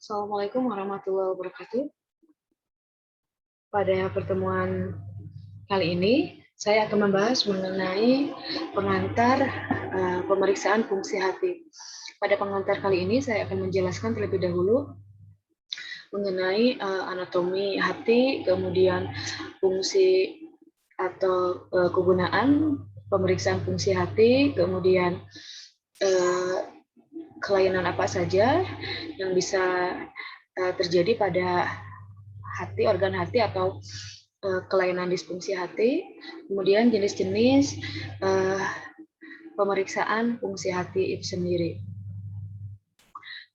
Assalamualaikum warahmatullahi wabarakatuh. Pada pertemuan kali ini, saya akan membahas mengenai pengantar pemeriksaan fungsi hati. Pada pengantar kali ini, saya akan menjelaskan terlebih dahulu mengenai anatomi hati, kemudian fungsi atau kegunaan pemeriksaan fungsi hati, kemudian kelainan apa saja yang bisa terjadi pada hati, organ hati atau kelainan disfungsi hati, kemudian jenis-jenis pemeriksaan fungsi hati itu sendiri.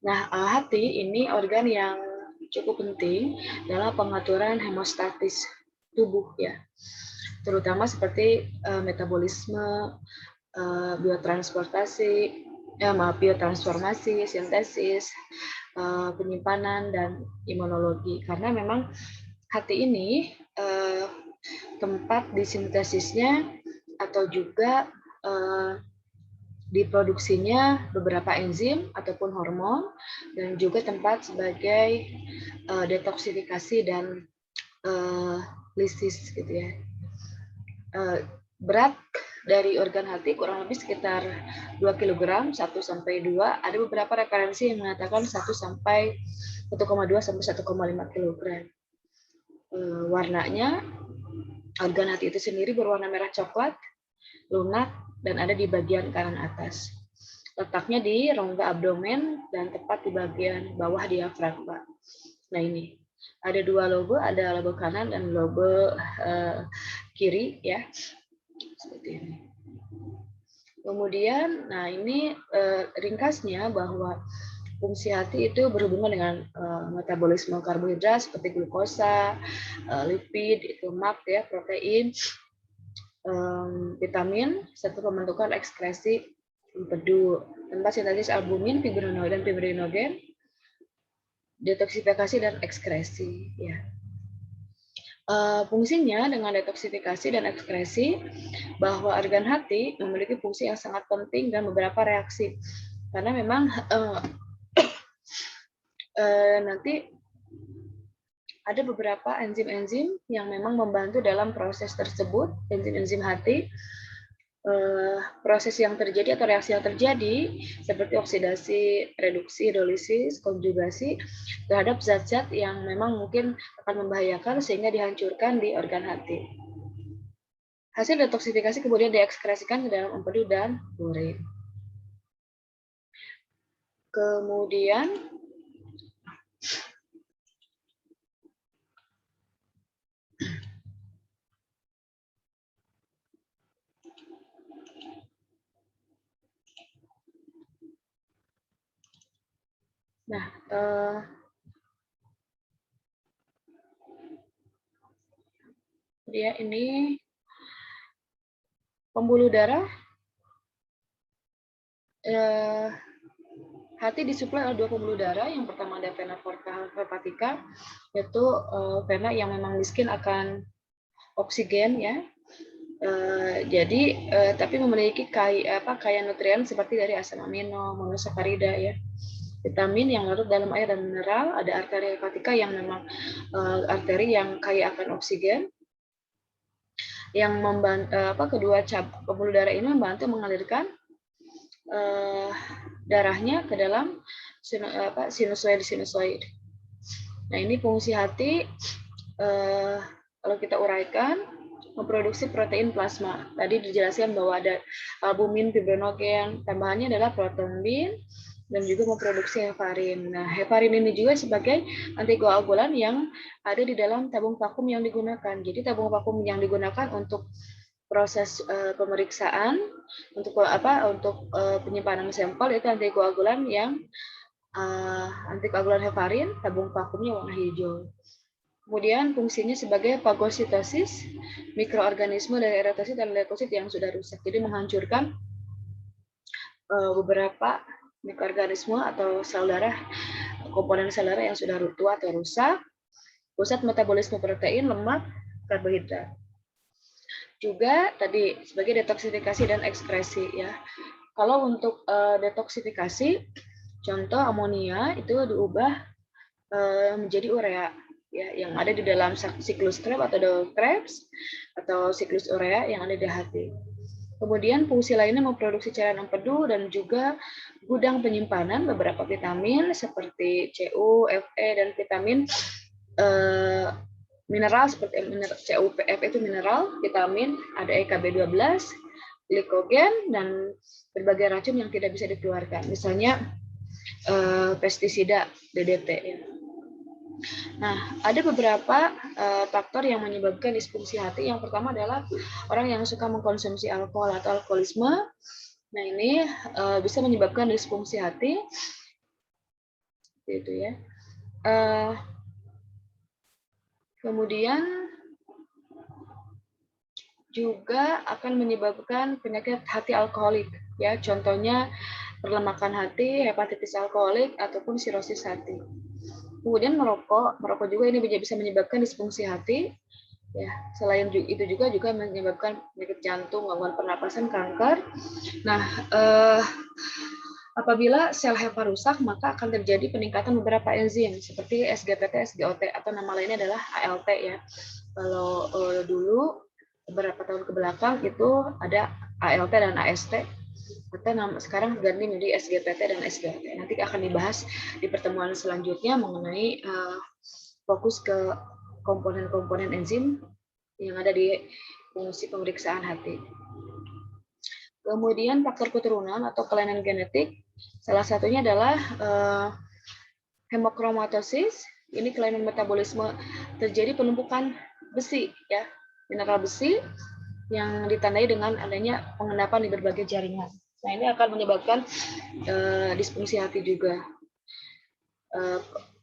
Nah, hati ini organ yang cukup penting dalam pengaturan hemostatis tubuh ya, terutama seperti metabolisme, biotransformasi, sintesis, penyimpanan, dan imunologi. Karena memang hati ini tempat disintesisnya atau juga diproduksinya beberapa enzim ataupun hormon, dan juga tempat sebagai detoksifikasi dan lisis gitu ya. Berat dari organ hati kurang lebih sekitar 2 kg, 1 sampai 2. Ada beberapa referensi yang mengatakan 1 sampai 1,2 sampai 1,5 kg. Warnanya, organ hati itu sendiri berwarna merah coklat, lunak, dan ada di bagian kanan atas. Letaknya di rongga abdomen dan tepat di bagian bawah diafragma. Nah ini, ada dua lobe, ada lobe kanan dan lobe kiri ya. Seperti ini. Kemudian, nah ini ringkasnya bahwa fungsi hati itu berhubungan dengan metabolisme karbohidrat seperti glukosa, lipid, lemak ya, protein, vitamin, serta pembentukan ekskresi empedu, tempat sintesis albumin, fibrinogen, detoksifikasi dan ekskresi ya. Fungsinya dengan detoksifikasi dan ekskresi, bahwa organ hati memiliki fungsi yang sangat penting dan beberapa reaksi, karena memang nanti ada beberapa enzim-enzim yang memang membantu dalam proses tersebut, enzim-enzim hati. Proses yang terjadi atau reaksi yang terjadi seperti oksidasi, reduksi, hidrolisis, konjugasi terhadap zat-zat yang memang mungkin akan membahayakan sehingga dihancurkan di organ hati. Hasil detoksifikasi kemudian diekskresikan ke dalam empedu dan urin. Kemudian dia ini pembuluh darah. Hati disuplai oleh 2 pembuluh darah. Yang pertama ada vena porta hepatica, yaitu vena yang memang miskin akan oksigen ya. Jadi tapi memiliki kaya nutrien seperti dari asam amino, monosakarida ya. Vitamin yang larut dalam air dan mineral, ada arteri hepatika yang memang arteri yang kaya akan oksigen, yang membantu kedua pembuluh darah ini membantu mengalirkan darahnya ke dalam sinusoid. Nah ini fungsi hati kalau kita uraikan, memproduksi protein plasma. Tadi dijelaskan bahwa ada albumin, fibrinogen, tambahannya adalah protombin, dan juga memproduksi heparin. Nah, heparin ini juga sebagai antikoagulan yang ada di dalam tabung vakum yang digunakan. Jadi tabung vakum yang digunakan untuk proses pemeriksaan, untuk penyimpanan sampel itu antikoagulan yang antikoagulan heparin, tabung vakumnya warna hijau. Kemudian fungsinya sebagai fagositosis, mikroorganisme dari eritosit dan leukosit yang sudah rusak. Jadi menghancurkan beberapa mikroorganisme atau sel darah, komponen sel darah yang sudah tua atau rusak, pusat metabolisme protein, lemak, karbohidrat. Juga tadi sebagai detoksifikasi dan ekskresi ya. Kalau untuk detoksifikasi, contoh amonia itu diubah menjadi urea ya, yang ada di dalam siklus Krebs atau Krebs atau siklus urea yang ada di hati. Kemudian fungsi lainnya memproduksi cairan empedu dan juga gudang penyimpanan beberapa vitamin seperti CU, Fe, dan vitamin mineral seperti CU, Fe itu mineral, vitamin, ada EKB12, glikogen, dan berbagai racun yang tidak bisa dikeluarkan. Misalnya pestisida, DDT. Ya. Nah, ada beberapa faktor yang menyebabkan disfungsi hati. Yang pertama adalah orang yang suka mengkonsumsi alkohol atau alkoholisme. Nah, ini bisa menyebabkan disfungsi hati. Itu ya. Kemudian juga akan menyebabkan penyakit hati alkoholik. Ya, contohnya perlemakan hati, hepatitis alkoholik, ataupun sirosis hati. Kemudian merokok juga ini bisa menyebabkan disfungsi hati. Ya, selain itu juga menyebabkan penyakit jantung, gangguan pernapasan, kanker. Nah, apabila sel HEPA rusak, maka akan terjadi peningkatan beberapa enzim seperti SGPT, SGOT, atau nama lainnya adalah ALT ya. Kalau dulu beberapa tahun ke belakang itu ada ALT dan AST. Sekarang ganti menjadi SGPT dan SGOT. Nanti akan dibahas di pertemuan selanjutnya mengenai fokus ke komponen-komponen enzim yang ada di fungsi pemeriksaan hati. Kemudian faktor keturunan atau kelainan genetik, salah satunya adalah hemokromatosis. Ini kelainan metabolisme, terjadi penumpukan besi ya, mineral besi yang ditandai dengan adanya pengendapan di berbagai jaringan. Nah, ini akan menyebabkan disfungsi hati juga.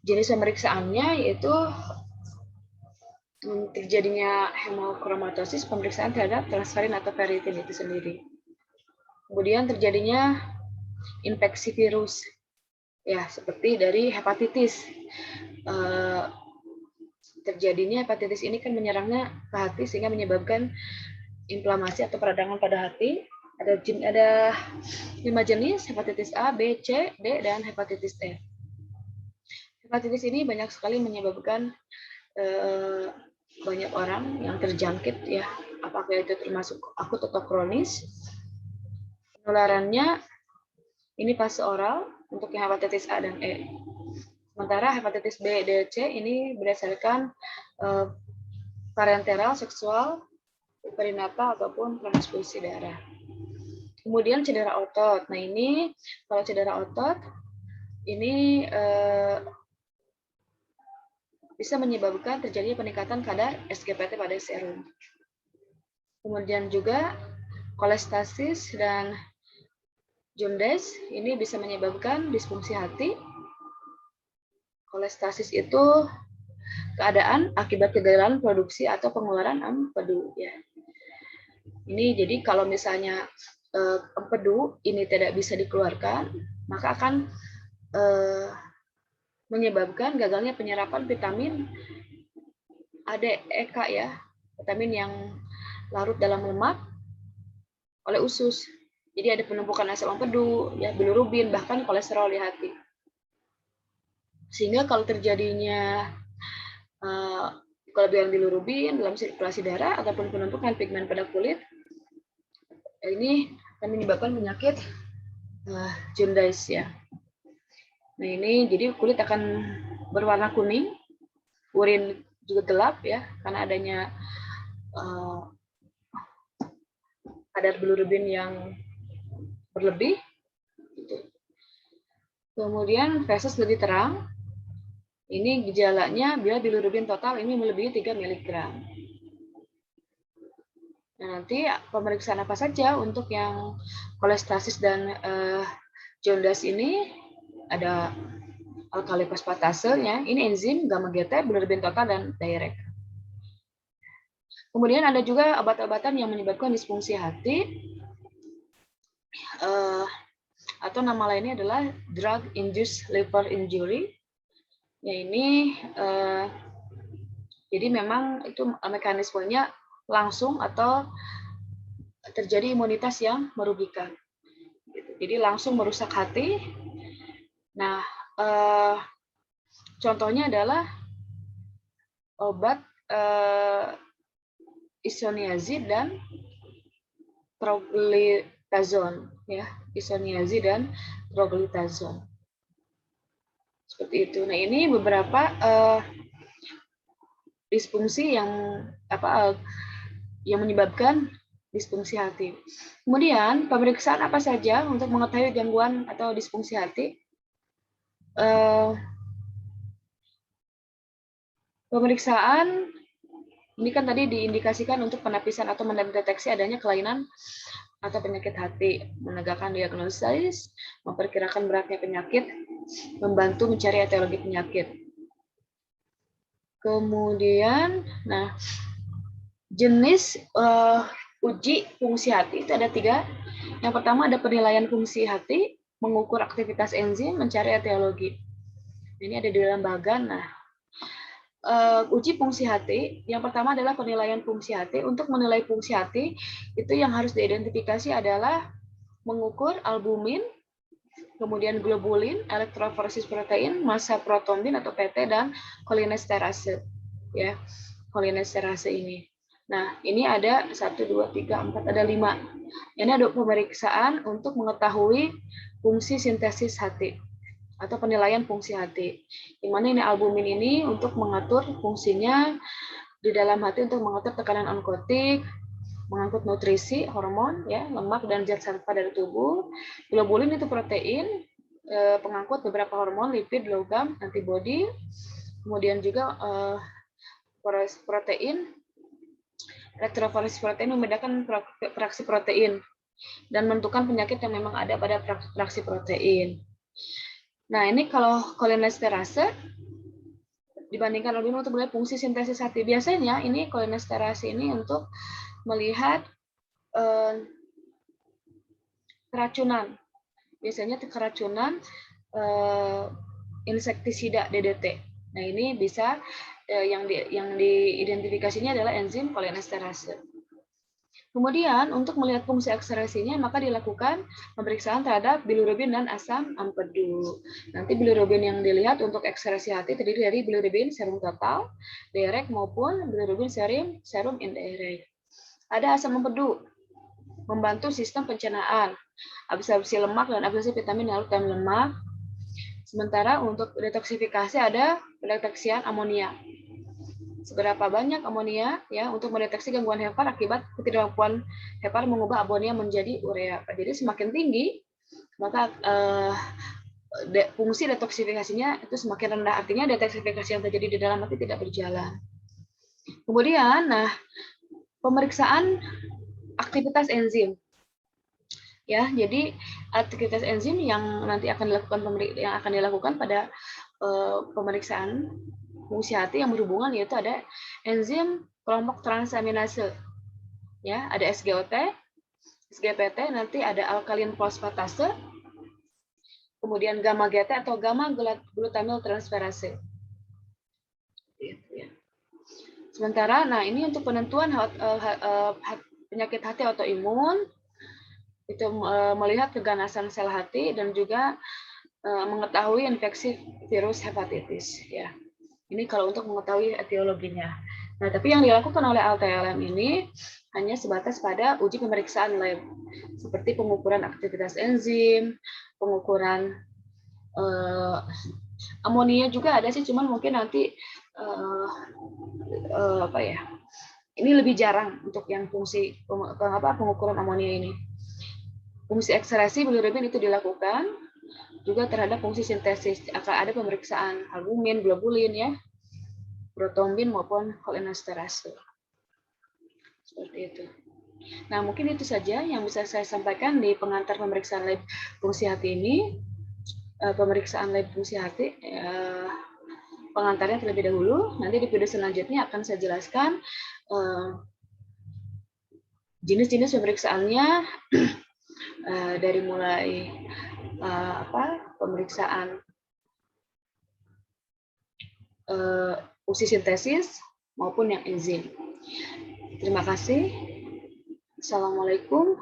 Jenis pemeriksaannya yaitu terjadinya hemokromatosis, pemeriksaan terhadap transferin atau ferritin itu sendiri. Kemudian terjadinya infeksi virus, ya seperti dari hepatitis. Terjadinya hepatitis ini kan menyerangnya ke hati sehingga menyebabkan inflamasi atau peradangan pada hati. Ada 5 jenis, hepatitis A, B, C, D, dan hepatitis E. Hepatitis ini banyak sekali menyebabkan banyak orang yang terjangkit ya, apakah itu termasuk akut atau kronis. Penularannya ini fase oral untuk yang hepatitis A dan E. Sementara hepatitis B, D, C ini berdasarkan parenteral, seksual, perinatal, ataupun transfusi darah. Kemudian cedera otot. Nah ini kalau cedera otot ini bisa menyebabkan terjadinya peningkatan kadar SGPT pada serum. Kemudian juga kolestasis dan jaundice ini bisa menyebabkan disfungsi hati. Kolestasis itu keadaan akibat kegagalan produksi atau pengeluaran empedu ya. Ini jadi kalau misalnya empedu ini tidak bisa dikeluarkan, maka akan menyebabkan gagalnya penyerapan vitamin A, D, E, K ya, vitamin yang larut dalam lemak oleh usus. Jadi ada penumpukan asam empedu, ya, bilirubin, bahkan kolesterol di hati. Sehingga kalau terjadinya kelebihan bilirubin dalam sirkulasi darah ataupun penumpukan pigmen pada kulit, ini akan menyebabkan penyakit jaundice ya. Nah ini jadi kulit akan berwarna kuning, urin juga gelap ya, karena adanya kadar bilirubin yang berlebih. Kemudian feses lebih terang. Ini gejalanya bila bilirubin total ini melebihi 3 mg. Nah, nanti pemeriksaan apa saja untuk yang kolestasis dan jaundice ini? Ada alkali fosfatasenya, ini enzim, gamma GT, bilirubin total, dan direct. Kemudian ada juga obat-obatan yang menyebabkan disfungsi hati, atau nama lainnya adalah drug-induced liver injury. Ya ini jadi memang itu mekanismenya langsung atau terjadi imunitas yang merugikan. Jadi langsung merusak hati. Nah, Contohnya adalah obat isoniazid dan troglitazon, ya, isoniazid dan troglitazon. Seperti itu. Nah, ini beberapa disfungsi yang menyebabkan disfungsi hati. Kemudian pemeriksaan apa saja untuk mengetahui gangguan atau disfungsi hati? Pemeriksaan ini kan tadi diindikasikan untuk penapisan atau mendeteksi adanya kelainan atau penyakit hati, menegakkan diagnosis, memperkirakan beratnya penyakit, membantu mencari etiologi penyakit. Kemudian, nah, jenis uji fungsi hati itu ada 3. Yang pertama ada penilaian fungsi hati, mengukur aktivitas enzim, mencari etiologi. Ini ada di dalam bagan. Nah, uji fungsi hati, yang pertama adalah penilaian fungsi hati. Untuk menilai fungsi hati, itu yang harus diidentifikasi adalah mengukur albumin, kemudian globulin, elektroforesis protein, massa protombin atau PT, dan kolinesterase. Ya, kolinesterase ini. Nah, ini ada 1, 2, 3, 4, ada 5. Ini ada pemeriksaan untuk mengetahui fungsi sintesis hati atau penilaian fungsi hati. Di mana ini albumin ini untuk mengatur fungsinya di dalam hati untuk mengatur tekanan onkotik, mengangkut nutrisi, hormon, ya, lemak dan zat saraf dari tubuh. Globulin itu protein, pengangkut beberapa hormon, lipid, logam, antibodi. Kemudian juga protein, elektroforesis protein membedakan fraksi protein dan menentukan penyakit yang memang ada pada fraksi protein. Nah, ini kalau kolinesterase dibandingkan albumin untuk melihat fungsi sintesis hati. Biasanya ini kolinesterase ini untuk melihat keracunan. Biasanya keracunan insektisida DDT. Nah, ini bisa yang diidentifikasinya adalah enzim kolinesterase. Kemudian untuk melihat fungsi ekskresinya maka dilakukan pemeriksaan terhadap bilirubin dan asam empedu. Nanti bilirubin yang dilihat untuk ekskresi hati terdiri dari bilirubin serum total, direct maupun bilirubin serum indirect. Ada asam empedu membantu sistem pencernaan, absorpsi lemak dan absorpsi vitamin larut dalam lemak. Sementara untuk detoksifikasi ada pendeteksian amonia. Seberapa banyak amonia ya untuk mendeteksi gangguan hepar akibat ketidakmampuan hepar mengubah amonia menjadi urea. Jadi semakin tinggi maka fungsi detoksifikasinya itu semakin rendah. Artinya detoksifikasi yang terjadi di dalam hati tidak berjalan. Kemudian, nah, pemeriksaan aktivitas enzim. Ya, jadi aktivitas enzim yang nanti akan dilakukan pada pemeriksaan fungsi hati yang berhubungan yaitu ada enzim kelompok transaminase. Ya, ada SGOT, SGPT, nanti ada alkalin fosfatase, kemudian gamma GT atau gamma glutamyl transferase. Sementara, nah ini untuk penentuan penyakit hati autoimun itu melihat keganasan sel hati dan juga mengetahui infeksi virus hepatitis. Ya, ini kalau untuk mengetahui etiologinya. Nah, tapi yang dilakukan oleh ALTLM ini hanya sebatas pada uji pemeriksaan lab, seperti pengukuran aktivitas enzim, pengukuran amonia juga ada sih, cuman mungkin nanti ini lebih jarang untuk yang fungsi pengukuran amonia ini. Fungsi ekskresi bilirubin itu dilakukan juga terhadap fungsi sintesis. Akan ada pemeriksaan albumin, globulin ya, protombin maupun kolinesterase. Seperti itu. Nah, mungkin itu saja yang bisa saya sampaikan di pengantar pemeriksaan lab fungsi hati ini. Pemeriksaan lab fungsi hati pengantarnya terlebih dahulu. Nanti di video selanjutnya akan saya jelaskan jenis-jenis pemeriksaannya dari mulai pemeriksaan fungsi sintesis maupun yang enzim. Terima kasih. Assalamualaikum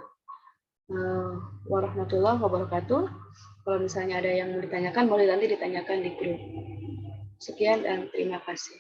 warahmatullahi wabarakatuh. Kalau misalnya ada yang mau ditanyakan, boleh nanti ditanyakan di grup. Sekian dan terima kasih.